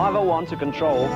501 to control.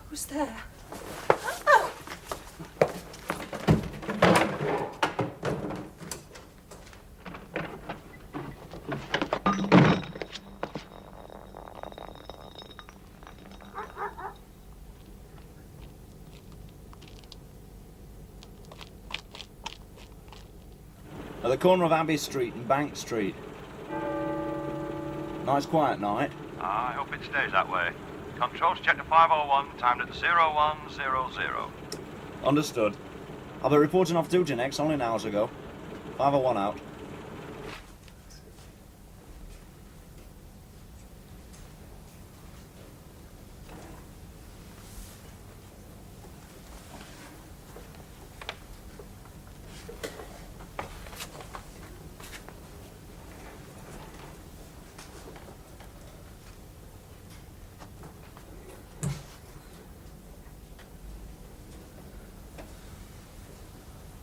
Who's there? At the corner of Abbey Street and Bank Street. Nice quiet night. I hope it stays that way. Controls check to 501, timed at 0100. Understood. I'll be reporting off duty next, only an hours ago. 501 out.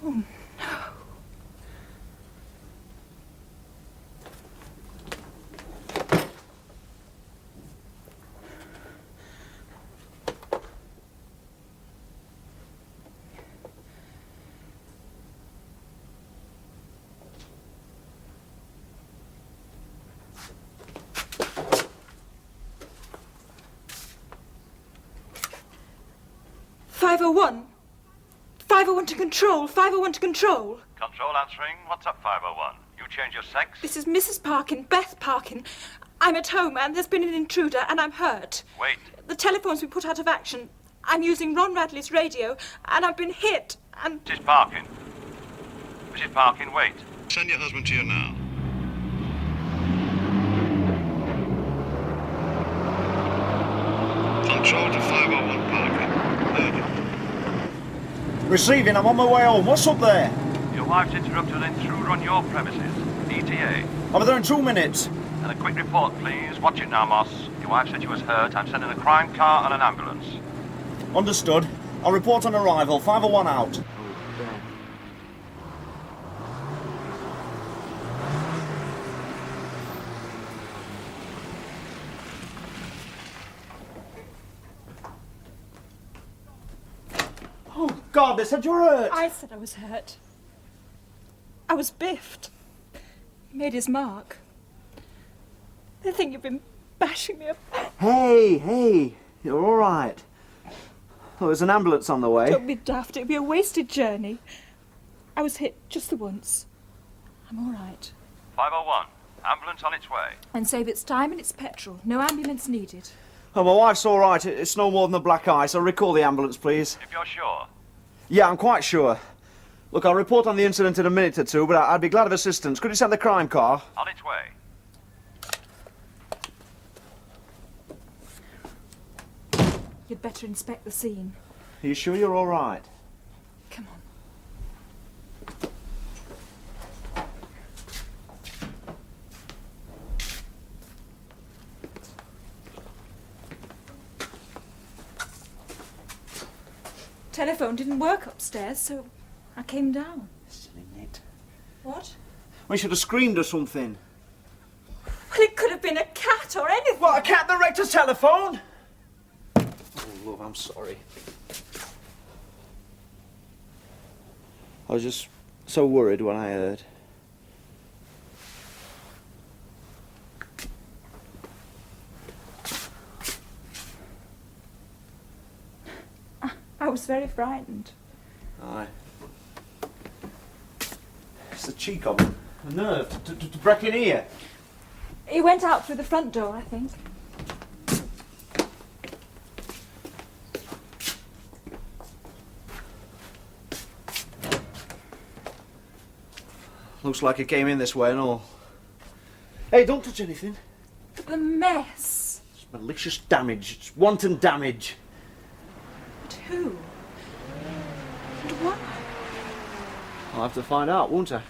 Oh, no. 501. 501 to control. 501 to control. Control answering. What's up, 501? You change your sex? This is Mrs. Parkin, Beth Parkin. I'm at home and there's been an intruder and I'm hurt. Wait. The telephone's been put out of action. I'm using Ron Radley's radio and I've been hit and... Mrs. Parkin. Mrs. Parkin, wait. Send your husband to you now. Control to 501, Parkin. Receiving, I'm on my way home. What's up there? Your wife's interrupted an intruder on your premises. ETA. I'll be there in 2 minutes. And a quick report, please. Watch it now, Moss. Your wife said she was hurt. I'm sending a crime car and an ambulance. Understood. I'll report on arrival. 501 out. Oh, God, they said you were hurt. I said I was hurt. I was biffed. He made his mark. They think you've been bashing me up. Hey, you're all right. Oh, there's an ambulance on the way. Don't be daft. It'd be a wasted journey. I was hit just the once. I'm all right. 501. Ambulance on its way. And save its time and its petrol. No ambulance needed. Oh, my wife's all right. It's no more than the black eye, so recall the ambulance, please. If you're sure. Yeah, I'm quite sure. Look, I'll report on the incident in a minute or two, but I'd be glad of assistance. Could you send the crime car? On its way. You'd better inspect the scene. Are you sure you're all right? Come on. Telephone didn't work upstairs, so I came down. Silly nit. What? We should have screamed or something. Well, it could have been a cat or anything. What, a cat that wrecked a telephone? Oh, love, I'm sorry. I was just so worried when I heard. I was very frightened. Aye. It's the cheek of him. A nerve to break in here. He went out through the front door, I think. Looks like he came in this way and all. Hey, don't touch anything. The mess. It's malicious damage. It's wanton damage. But who? And why? I'll have to find out, won't I?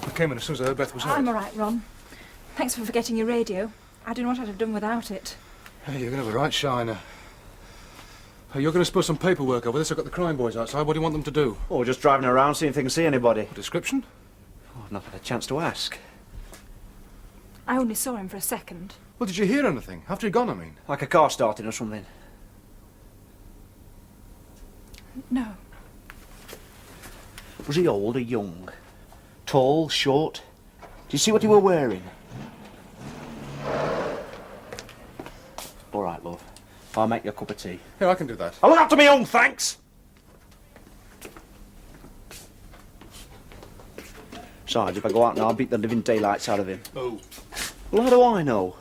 I came in as soon as I heard Beth was hurt. I'm all right, Ron. Thanks for forgetting your radio. I don't know what I'd have done without it. Hey, you're going to have a right shiner. Hey, you're going to spur some paperwork over this. I've got the crime boys outside. What do you want them to do? Oh, just driving around, seeing if they can see anybody. A description? Oh, I've not had a chance to ask. I only saw him for a second. Well, did you hear anything? After he'd gone, I mean. Like a car starting or something. No. Was he old or young? Tall, short? Do you see what he were wearing? All right, love. I'll make you a cup of tea. Yeah, I can do that. I'll look after my own, thanks! Besides, if I go out now, I'll beat the living daylights out of him. Oh. Well, how do I know?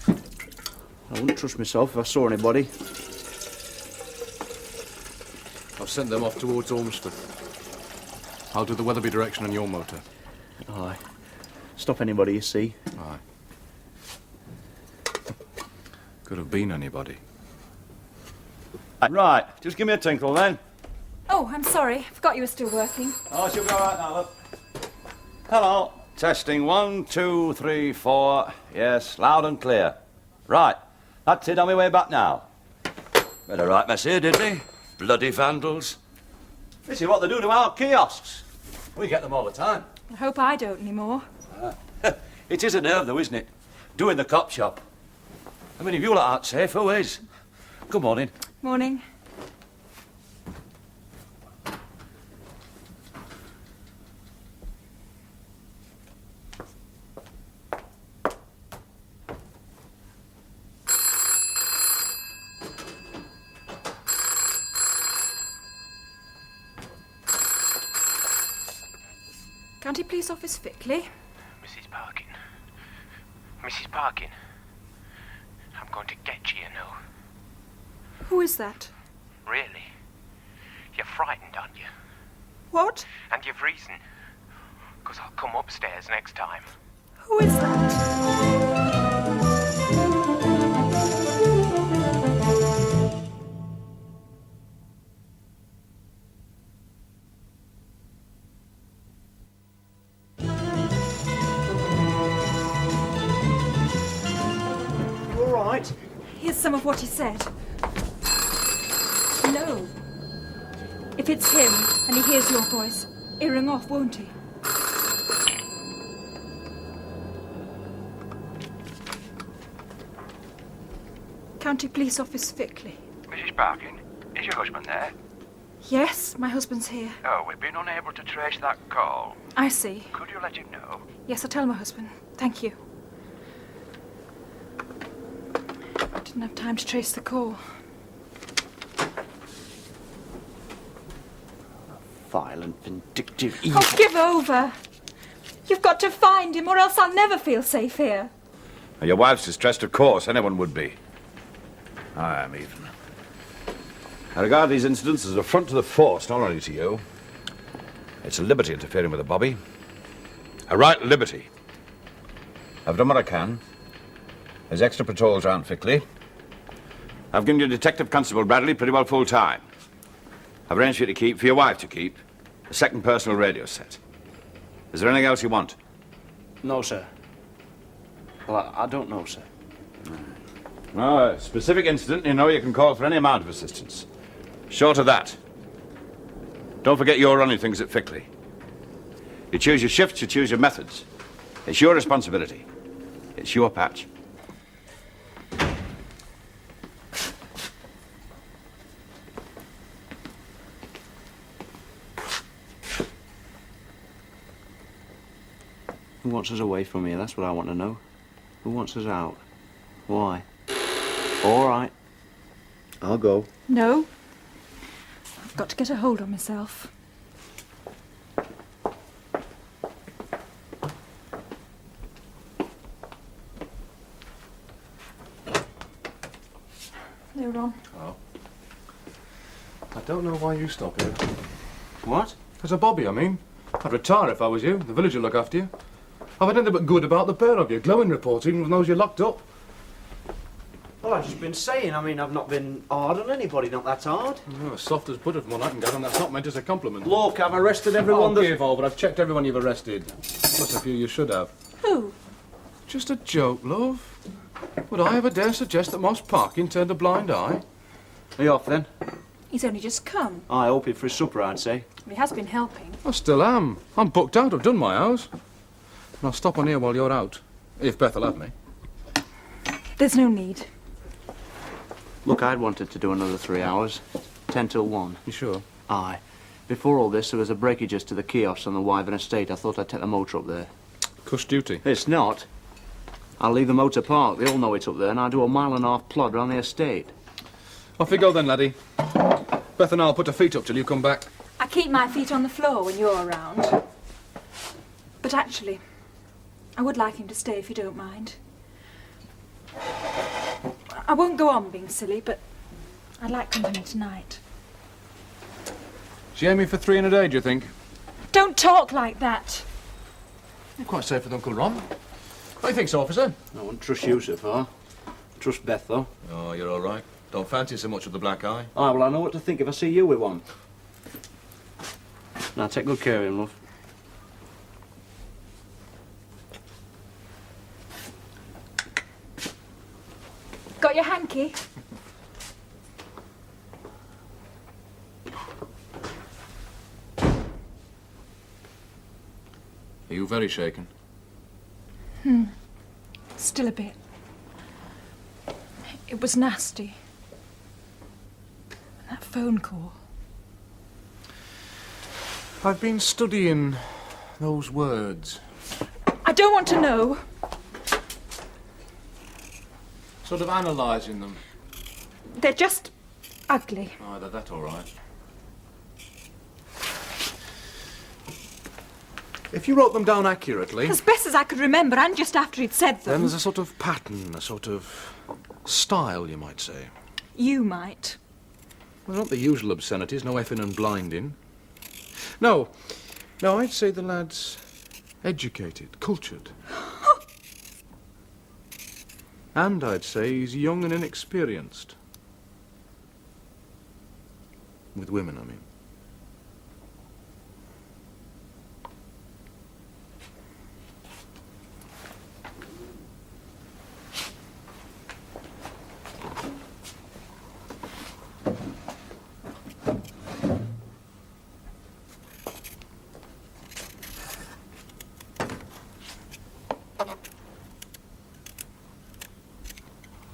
I wouldn't trust myself if I saw anybody. I've sent them off towards Ormsford. I'll do the Weatherby direction on your motor. Aye. Stop anybody you see. Aye. Could have been anybody. Right, just give me a tinkle then. Oh, I'm sorry. I forgot you were still working. Oh, she'll be all right now, love. Hello. Testing 1, 2, 3, 4. Yes, loud and clear. Right, that's it, on my way back now. Made a right mess here, didn't we? Bloody vandals. This is what they do to our kiosks. We get them all the time. I hope I don't anymore. It is a nerve, though, isn't it? Doing the cop shop. I mean, if you lot aren't safe, who is? Good morning. Morning. County Police Office, Fickley. Mrs. Parkin. Mrs. Parkin. I'm going to get you, you know. Who is that? Really? You're frightened, aren't you? What? And you've reason. Because I'll come upstairs next time. Who is that? You all right? Here's some of what he said. No. If it's him and he hears your voice, he'll ring off, won't he? County Police Office, Fickley. Mrs. Parkin, is your husband there? Yes, my husband's here. Oh, we've been unable to trace that call. I see. Could you let him know? Yes, I'll tell my husband. Thank you. Didn't have time to trace the call. Violent, vindictive, evil. Oh, give over. You've got to find him, or else I'll never feel safe here. Your wife's distressed, of course. Anyone would be. I am even. I regard these incidents as an affront to the force, not only to you. It's a liberty interfering with a bobby. A right liberty. I've done what I can. There's extra patrols around Fickley. I've given you Detective Constable Bradley pretty well full time. I've arranged for you to keep, for your wife to keep, a second personal radio set. Is there anything else you want? No, sir. Well, I don't know, sir. No, a specific incident, you know you can call for any amount of assistance. Short of that. Don't forget you're running things at Fickley. You choose your shifts, you choose your methods. It's your responsibility. It's your patch. Who wants us away from here? That's what I want to know. Who wants us out? Why? All right. I'll go. No. I've got to get a hold on myself. They're on. Oh. I don't know why you stop here. What? As a bobby, I mean. I'd retire if I was you. The village will look after you. I've had nothing but good about the pair of you. Glowing reports, even with those you're locked up. Well, I've just been saying. I mean, I've not been hard on anybody, not that hard. Oh, soft as butter from what I can gather, and that's not meant as a compliment. Look, I've arrested everyone I'll give over. I've checked everyone you've arrested. Plus a few you should have. Who? Just a joke, love. Would I ever dare suggest that Moss Parkin turned a blind eye? Are you off, then? He's only just come. I hope it for his supper, I'd say. He has been helping. I still am. I'm booked out. I've done my hours. And I'll stop on here while you're out. If Beth will have me. There's no need. Look, I'd wanted to do another 3 hours. 10 till 1. You sure? Aye. Before all this, there was a breakages to the kiosks on the Wyvern estate. I thought I'd take the motor up there. Cush duty. It's not. I'll leave the motor parked. They all know it's up there, and I'll do a 1.5 mile plod around the estate. Off you go then, laddie. Beth and I'll put our feet up till you come back. I keep my feet on the floor when you're around. But actually, I would like him to stay if you don't mind. I won't go on being silly, but I'd like company tonight. She aiming for 3 in a day, do you think? Don't talk like that. You're quite safe with Uncle Ron. What do you think, so, officer? I wouldn't trust you so far. Trust Beth, though. Oh, you're all right. Don't fancy so much with the black eye. Aye, well, I know what to think if I see you with one. Now, take good care of him, love. Got your hanky? Are you very shaken? Still a bit. It was nasty. And that phone call. I've been studying those words. I don't want to know. Sort of analysing them. They're just ugly. Oh, that's all right. If you wrote them down accurately, As best as I could remember, and just after he'd said then them. there's a sort of pattern, a sort of style, you might say. You might. Well, not the usual obscenities, no effing and blinding. No, I'd say the lad's educated, cultured. And I'd say he's young and inexperienced. With women, I mean.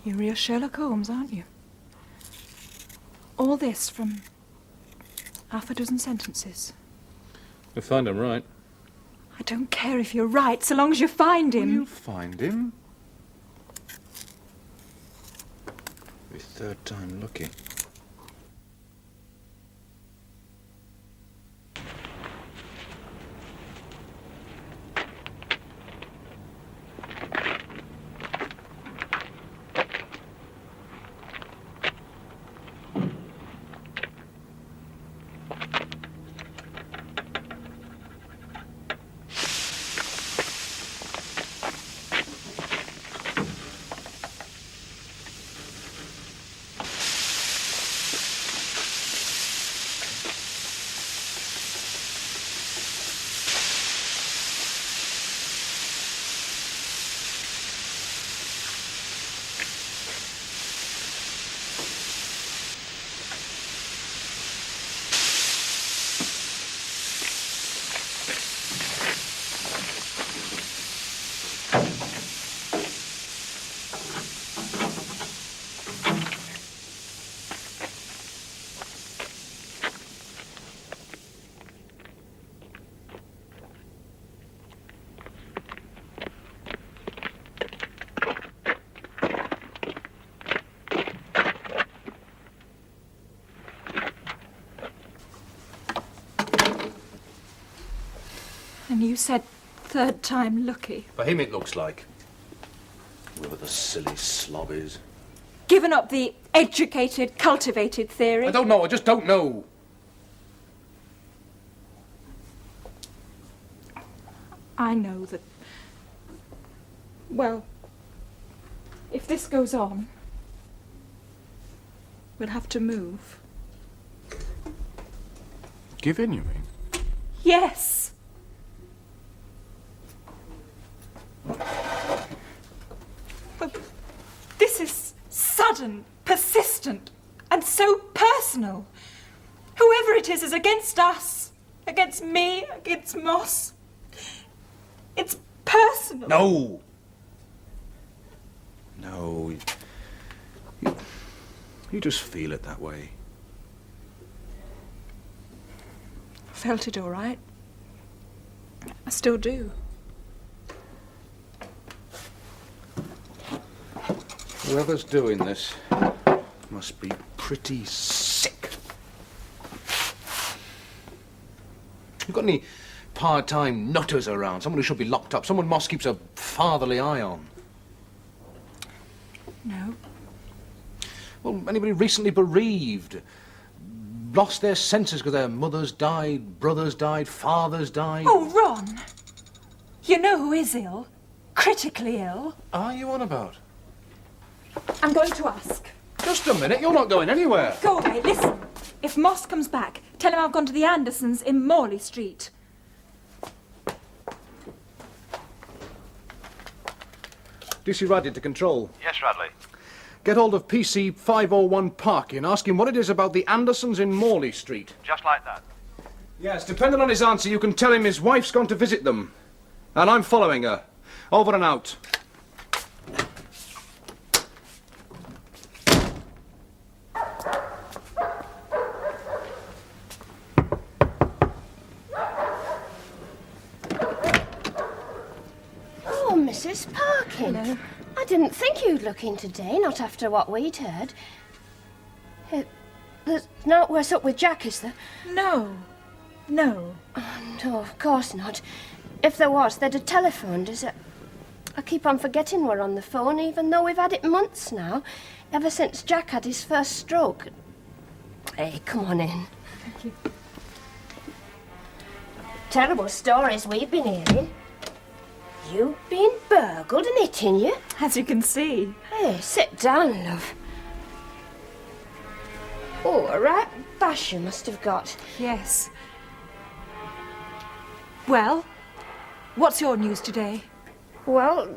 You're real Sherlock Holmes, aren't you? All this from half a dozen sentences. You'll find him right. I don't care if you're right, so long as you find him. You'll find him. Third time lucky. And you said third time lucky. For him it looks like. Whoever the silly slob is. Given up the educated, cultivated theory. I don't know, I just don't know. I know that... Well, if this goes on, we'll have to move. Give in, you mean? Yes! But this is sudden, persistent, and so personal. Whoever it is against us, against me, against Moss. It's personal. No! No. You just feel it that way. I felt it all right. I still do. Whoever's doing this must be pretty sick. You got any part-time nutters around? Someone who should be locked up? Someone Moss keeps a fatherly eye on? No. Well, anybody recently bereaved? Lost their senses because their mothers died, brothers died, fathers died? Oh, Ron! You know who is ill? Critically ill. Are you on about? I'm going to ask. Just a minute, you're not going anywhere. Go away, listen. If Moss comes back, tell him I've gone to the Andersons in Morley Street. DC Radley to control. Yes, Radley. Get hold of PC 501 Parkin. Ask him what it is about the Andersons in Morley Street. Just like that. Yes, depending on his answer, you can tell him his wife's gone to visit them. And I'm following her. Over and out. Oh, Mrs. Parkin. Hello. I didn't think you'd look in today, not after what we'd heard. There's no worse up with Jack, is there? No. No. No, of course not. If there was, they'd have telephoned us. I keep on forgetting we're on the phone, even though we've had it months now, ever since Jack had his first stroke. Hey, come on in. Thank you. Terrible stories we've been hearing. You've been burgled and hitting you. As you can see. Hey, sit down, love. Oh, a right bash you must have got. Yes. Well, what's your news today? Well,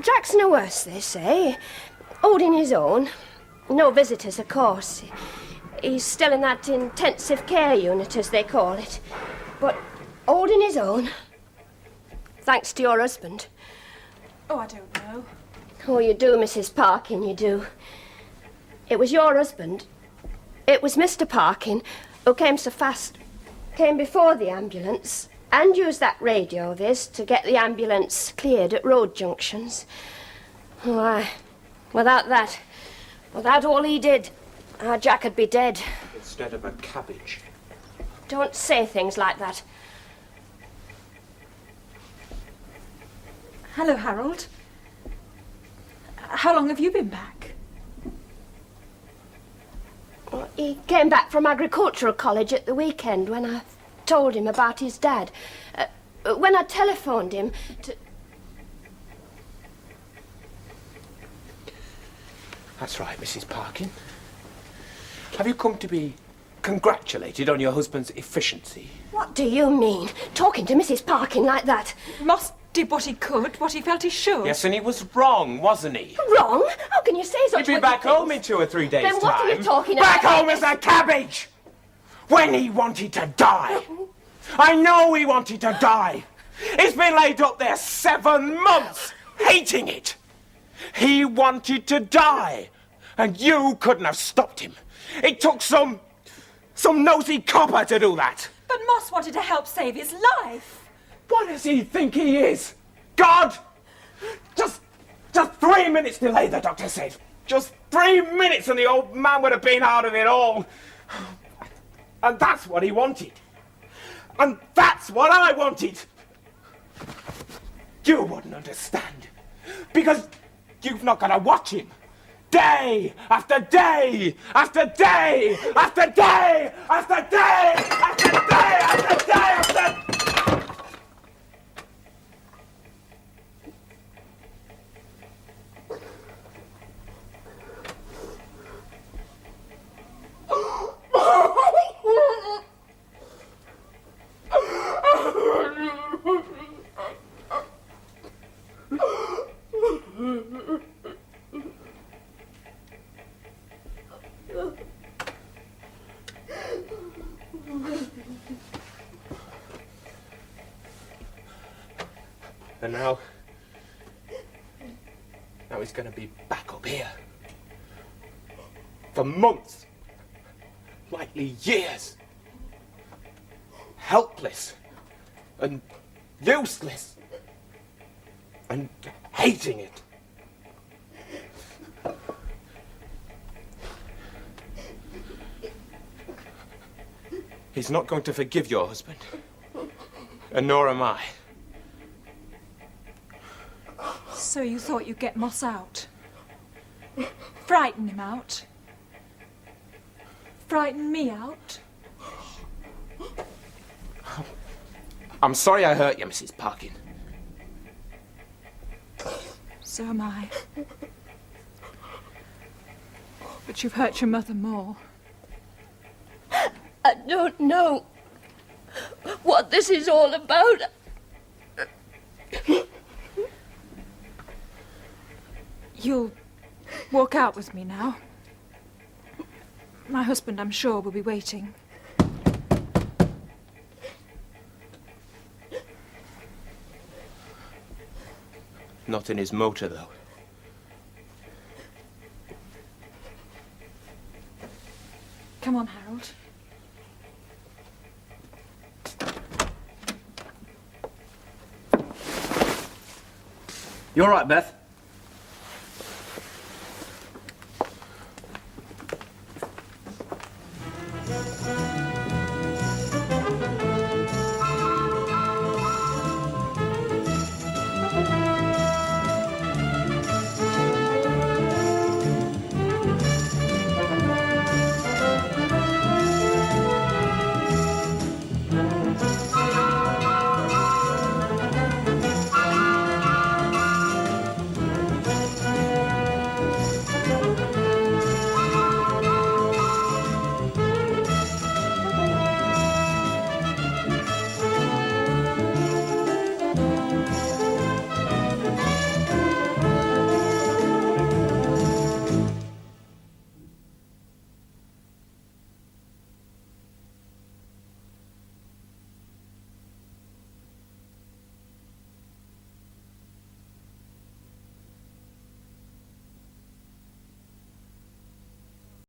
Jack's no worse, they say. Holding his own. No visitors, of course. He's still in that intensive care unit, as they call it. But holding his own. Thanks to your husband. Oh, I don't know. Oh, you do, Mrs. Parkin, you do. It was your husband. It was Mr. Parkin who came so fast, came before the ambulance, and used that radio of his to get the ambulance cleared at road junctions. Why, without that, Well, that all he did. Our Jack would be dead. Instead of a cabbage. Don't say things like that. Hello, Harold. How long have you been back? Well, he came back from agricultural college at the weekend when I told him about his dad. When I telephoned him to... That's right, Mrs. Parkin. Have you come to be congratulated on your husband's efficiency? What do you mean? Talking to Mrs. Parkin like that? Moss did what he could, what he felt he should. Yes, and he was wrong, wasn't he? Wrong? How can you say such He'd be wicked back things? home in 2 or 3 days' Then what time. are you talking Back about? home as a cabbage! When he wanted to die. I know he wanted to die. He's been laid up there 7 months, hating it. He wanted to die, and you couldn't have stopped him. It took some nosy copper to do that. But Moss wanted to help save his life. What does he think he is? God? Just 3 minutes delay, the doctor said. Just 3 minutes and the old man would have been out of it all. And that's what he wanted. And that's what I wanted. You wouldn't understand. Because you've not got to watch him. Day after day after day after day after day after day after day after... And now he's going to be back up here. For months. Likely years. Helpless. And useless. And hating it. He's not going to forgive your husband. And nor am I. So you thought you'd get Moss out? Frighten him out? Frighten me out? I'm sorry I hurt you, Mrs. Parkin. So am I. But you've hurt your mother more. I don't know what this is all about. You'll walk out with me now. My husband, I'm sure, will be waiting. Not in his motor, though. Come on, Harold. You all right, Beth?